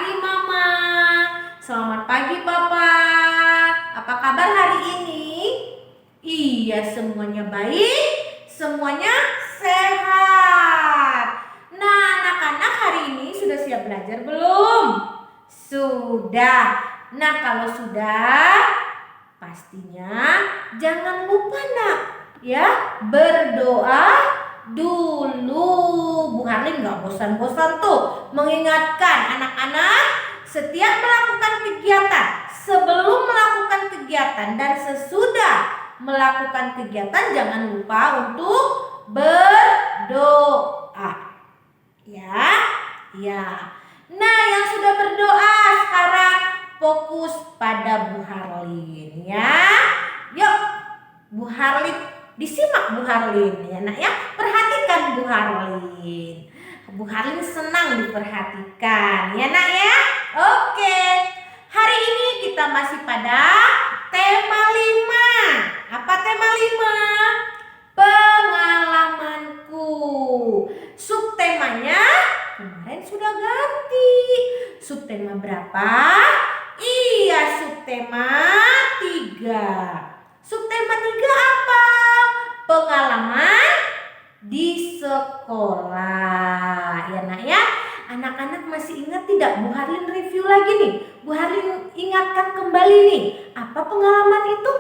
pagi Mama. Selamat pagi Papa. Apa kabar hari ini? Iya, semuanya baik, semuanya sehat. Nah, anak-anak hari ini sudah siap belajar belum? Sudah. Nah, kalau sudah, pastinya jangan lupa nak, ya, berdoa dulu. Bu Harlin gak bosan-bosan tuh mengingatkan anak-anak setiap melakukan kegiatan, sebelum melakukan kegiatan dan sesudah melakukan kegiatan jangan lupa untuk berdoa. Ya, ya. Nah, yang sudah berdoa sekarang fokus pada Bu Harlin ya. Yuk, Bu Harlin, disimak Bu Harlin ya nak ya. Perhatikan Bu Harlin. Bu Harlin senang diperhatikan ya nak ya. Oke. Hari ini kita masih pada tema 5. Apa tema 5? Pengalamanku. Subtemanya kemarin sudah ganti. Subtema berapa? Iya, subtema 3. Subtema 3 apa? Pengalaman di sekolah. Ya nak ya. Anak-anak masih ingat tidak? Bu Harlin review lagi nih. Bu Harlin ingatkan kembali nih. Apa pengalaman itu?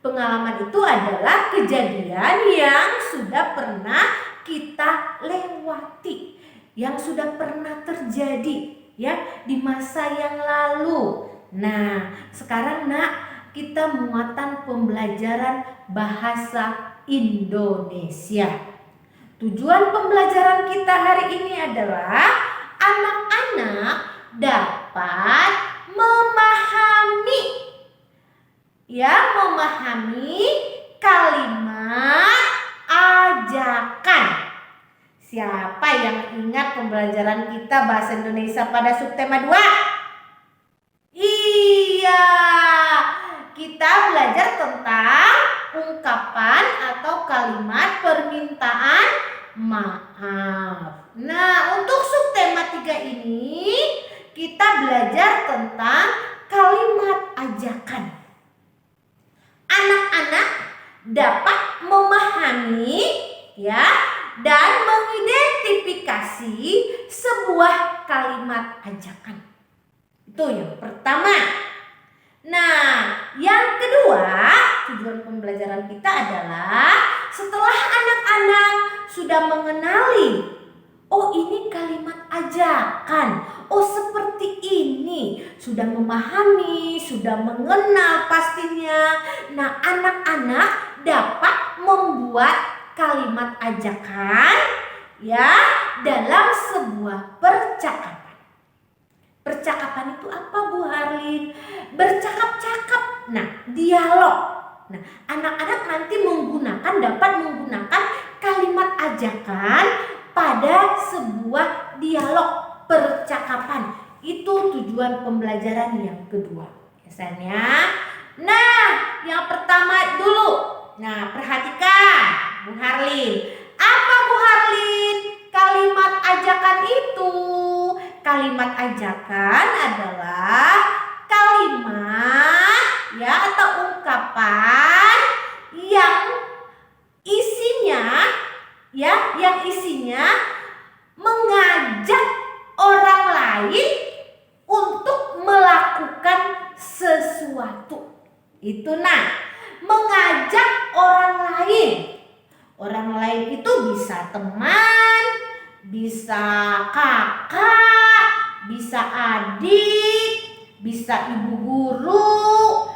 Pengalaman itu adalah kejadian yang sudah pernah kita lewati, yang sudah pernah terjadi ya di masa yang lalu. Nah, sekarang nak, kita muatan pembelajaran bahasa Indonesia. Tujuan pembelajaran kita hari ini adalah anak-anak dapat memahami kalimat ajakan. Siapa yang ingat pembelajaran kita bahasa Indonesia pada subtema 2? Iya, kita belajar tentang ungkapan atau kalimat permintaan maaf. Nah, untuk subtema 3 ini kita belajar tentang kalimat ajakan. Anak-anak dapat memahami ya dan mengidentifikasi sebuah kalimat ajakan. Itu yang pertama. Nah, yang kedua, tujuan pembelajaran kita adalah setelah anak-anak sudah mengenali, oh ini kalimat ajakan, oh seperti ini, sudah memahami, sudah mengenal pastinya. Nah, anak-anak dapat membuat kalimat ajakan ya dalam sebuah percakapan. Percakapan itu apa Bu Harlin? Bercakap-cakap. Nah, dialog. Nah, anak-anak nanti dapat menggunakan kalimat ajakan pada sebuah dialog percakapan. Itu tujuan pembelajaran yang kedua. Biasanya. Nah, yang pertama dulu. Nah, perhatikan Bu Harlin. Apa Bu Harlin kalimat ajakan itu? Kalimat ajakan adalah kalimat ya atau ungkapan yang isinya mengajak orang lain untuk melakukan sesuatu. Itu nah, mengajak orang lain. Orang lain itu bisa teman, bisa kakak, bisa adik, bisa ibu guru,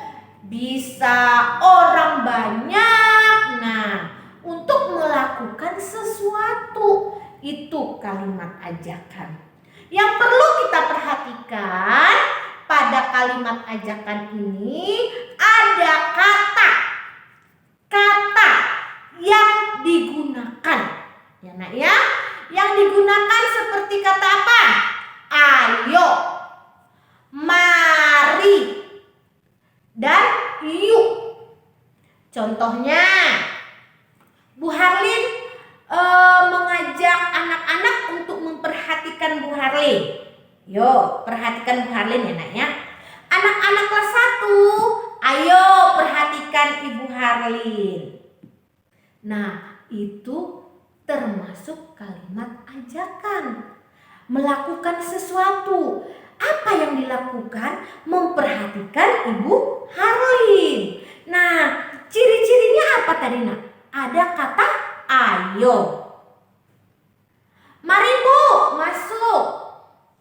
bisa orang banyak. Nah, untuk melakukan sesuatu, itu kalimat ajakan. Yang perlu kita perhatikan pada kalimat ajakan ini ada kata yang digunakan. Ya nak ya, yang digunakan seperti kata apa? Ayo, mari, dan yuk. Contohnya, Bu Harlin mengajak anak-anak untuk memperhatikan Bu Harlin. Yo, perhatikan Bu Harlin ya nak ya. Anak-anak kelas 1, ayo perhatikan Ibu Harlin. Nah, itu termasuk kalimat ajakan. Melakukan sesuatu. Apa yang dilakukan? Memperhatikan Ibu Harlin. Nah, ciri-cirinya apa tadi nak? Ada kata ayo. Mari Bu, masuk.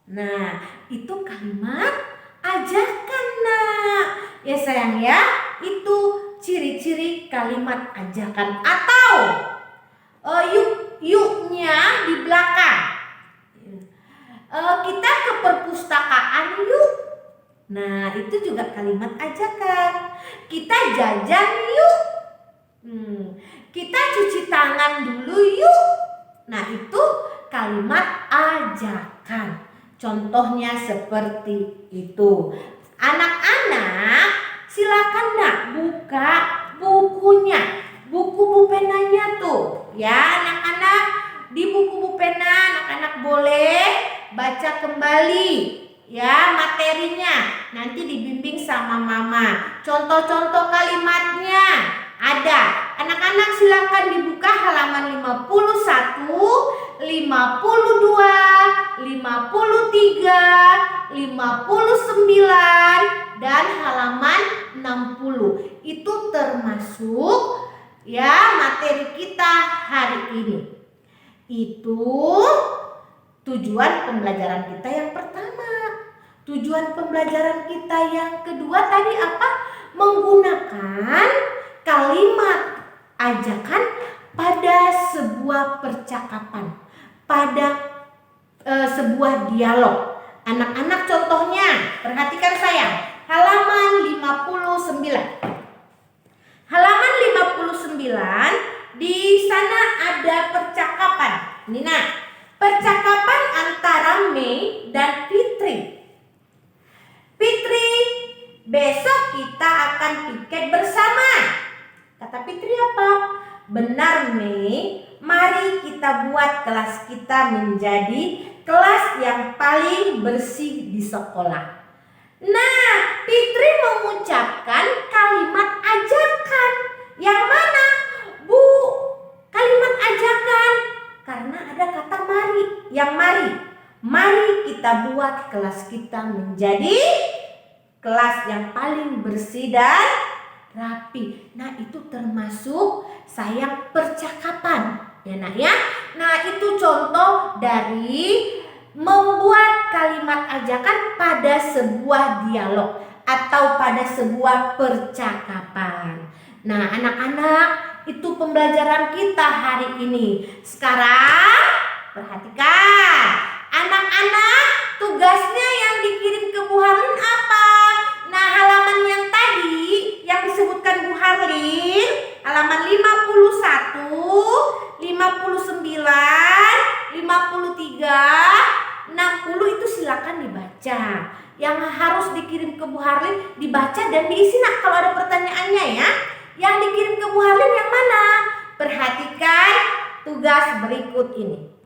Nah, itu kalimat ajakan nak. Ya sayang ya, itu ciri-ciri kalimat ajakan. Atau yuk-yuknya di belakang. Kita ke perpustakaan yuk. Nah, itu juga kalimat ajakan. Kita jajan yuk. Kita cuci tangan dulu yuk. Nah, itu kalimat ajakan. Contohnya seperti itu. Anak-anak, silakan nak buka bukunya. Buku bupenanya tuh. Ya, anak-anak, di buku bupena anak-anak boleh baca kembali ya materinya. Nanti dibimbing sama mama. Contoh-contoh kalimatnya ada. Anak-anak silakan dibuka halaman 51, 52, 53, 59 dan halaman 60. Itu termasuk ya materi kita hari ini. Itu tujuan pembelajaran kita yang pertama. Tujuan pembelajaran kita yang kedua tadi apa? Menggunakan kalimat ajakan pada sebuah percakapan, pada sebuah dialog. Anak-anak contohnya, perhatikan sayang, halaman 59. Halaman 59, di sana ada percakapan. Ini nah, percakapan antara Mei dan Fitri. Fitri, besok kita akan piket bersama. Kata Fitri apa? Benar Mei, mari kita buat kelas kita menjadi kelas yang paling bersih di sekolah. Nah, Fitri mengucapkan kalimat ajakan. Yang mana? Bu, kalimat ajakan. Karena ada kata mari. Yang mari. Mari kita buat kelas kita menjadi kelas yang paling bersih dan rapi. Nah, itu termasuk sayang percakapan. Ya nak ya. Nah, itu contoh dari membuat kalimat ajakan pada sebuah dialog atau pada sebuah percakapan. Nah, anak-anak, itu pembelajaran kita hari ini. Sekarang perhatikan. Anak-anak, tugasnya yang dikirim ke Bu Harlin apa? Nah, halaman yang tadi yang disebutkan Bu Harlin, halaman 51, 59, 53, 60 itu silakan dibaca. Yang harus dikirim ke Bu Harlin dibaca dan diisi nak kalau ada pertanyaannya ya. Yang dikirim ke Bu Harlin yang mana? Perhatikan tugas berikut ini.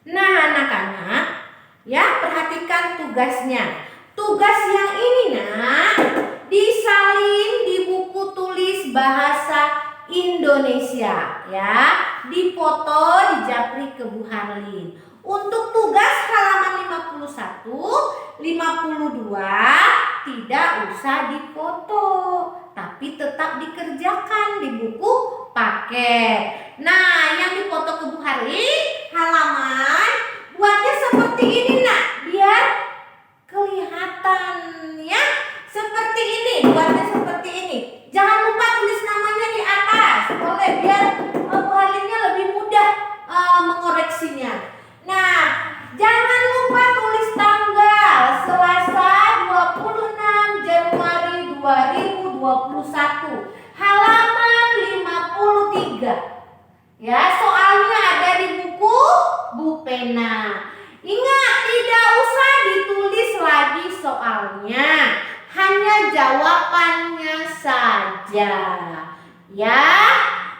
Nah, anak-anak, ya perhatikan tugasnya. Tugas yang ini nak disalin di buku tulis bahasa Indonesia ya, dipoto, dijapri ke Bu Harlin. Untuk tugas halaman 51, 52 tidak usah dipoto, tapi tetap dikerjakan di buku paket. Nah, yang dipoto ke Bu Harlin halaman buatnya seperti ini nak, biar kelihatan ya. Seperti ini, buatnya seperti ini. Jangan lupa tulis namanya di atas, boleh biar Bu Harlinnya lebih mudah mengoreksinya. Nah, jangan lupa tulis tanggal Selasa 26 Januari 2021 halaman 53. Ya, soalnya ada di buku Bupena. Ingat, tidak usah ditulis lagi soalnya, hanya jawabannya saja. Ya.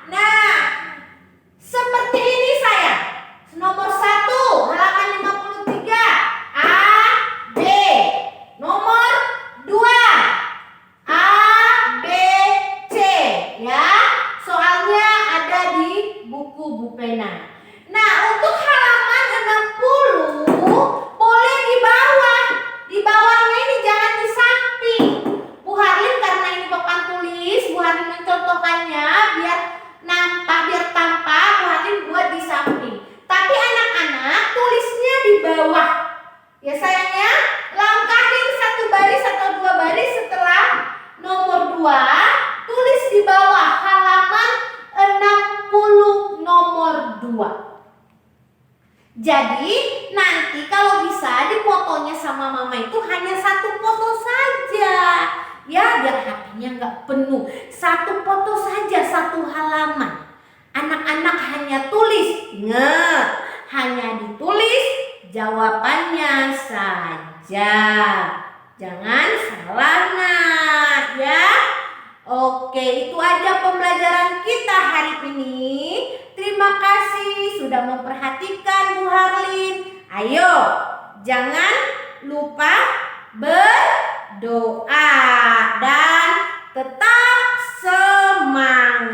Nah, seperti ini saya. Nomor 1, halaman 53. Jadi nanti kalau bisa di fotonya sama mama itu hanya satu foto saja. Ya, biar hatinya nggak penuh. Satu foto saja, satu halaman. Anak-anak hanya tulis. Ingat, hanya ditulis jawabannya saja. Jangan salah nak ya. Oke, itu aja pembelajaran kita hari ini. Terima kasih sudah memperhatikan Bu Harlin. Ayo, jangan lupa berdoa dan tetap semangat.